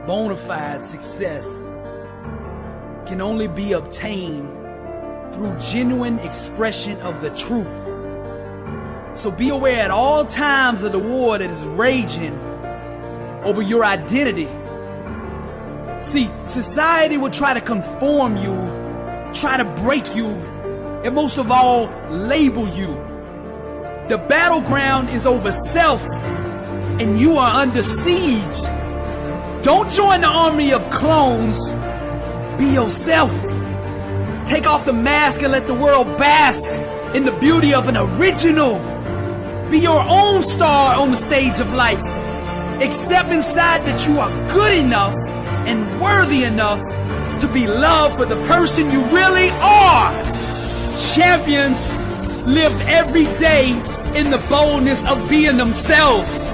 bona fide success can only be obtained through genuine expression of the truth. So be aware at all times of the war that is raging over your identity. See, society will try to conform you, try to break you, and most of all, label you. The battleground is over self, and you are under siege. Don't join the army of clones. Be yourself. Take off the mask and let the world bask in the beauty of an original. Be your own star on the stage of life. Accept inside that you are good enough and worthy enough to be loved for the person you really are. Champions live every day in the boldness of being themselves.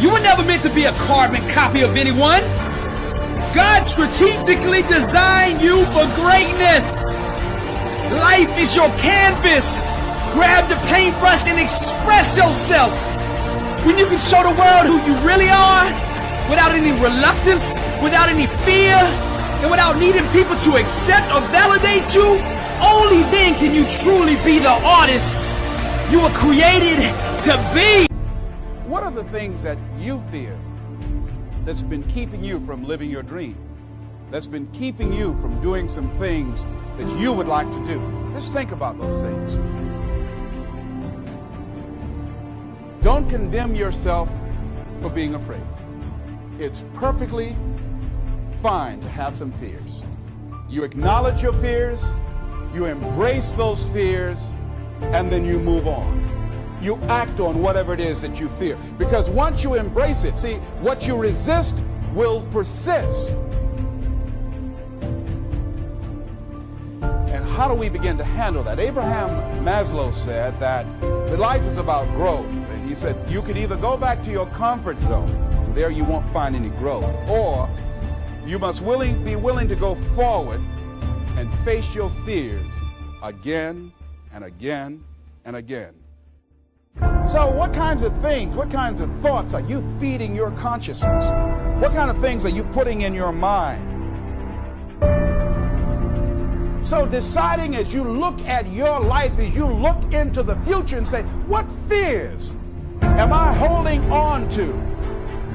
You were never meant to be a carbon copy of anyone. God strategically designed you for greatness. Life is your canvas. Grab the paintbrush and express yourself. When you can show the world who you really are, without any reluctance, without any fear, and without needing people to accept or validate you, only then can you truly be the artist you were created to be. What are the things that you fear that's been keeping you from living your dream? That's been keeping you from doing some things that you would like to do? Just think about those things. Don't condemn yourself for being afraid. It's perfectly fine to have some fears. You acknowledge your fears, you embrace those fears, and then you move on. You act on whatever it is that you fear. Because once you embrace it, see, what you resist will persist. And how do we begin to handle that? Abraham Maslow said that the life is about growth. And he said you could either go back to your comfort zone, and there you won't find any growth, or you must be willing to go forward and face your fears again and again and again. So what kinds of things, what kinds of thoughts are you feeding your consciousness? What kind of things are you putting in your mind? So deciding as you look at your life, as you look into the future and say, what fears am I holding on to?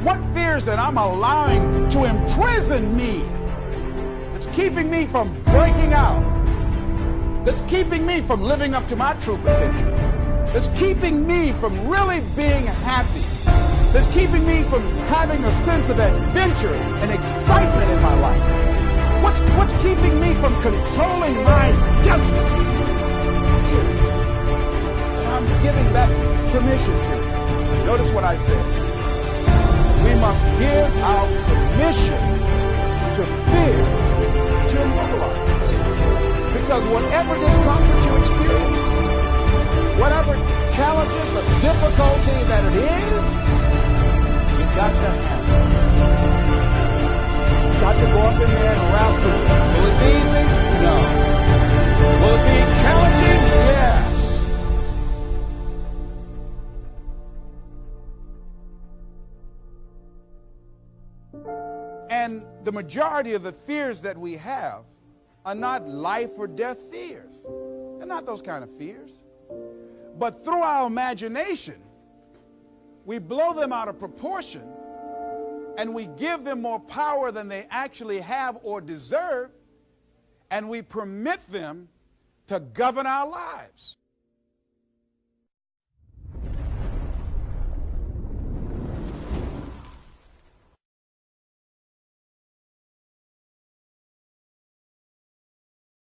What fears that I'm allowing to imprison me? That's keeping me from breaking out. That's keeping me from living up to my true potential. That's keeping me from really being happy. That's keeping me from having a sense of adventure and excitement in my life. What's keeping me from controlling my destiny? Fears. And I'm giving that permission to. Notice what I said. We must give our permission to fear to immobilize us. Because whatever discomfort you experience, whatever challenges or difficulty that it is, you got to handle it. You got to go up in there and wrestle. Will it be easy? No. Will it be challenging? Yes. And the majority of the fears that we have are not life or death fears. They're not those kind of fears. But through our imagination, we blow them out of proportion and we give them more power than they actually have or deserve, and we permit them to govern our lives.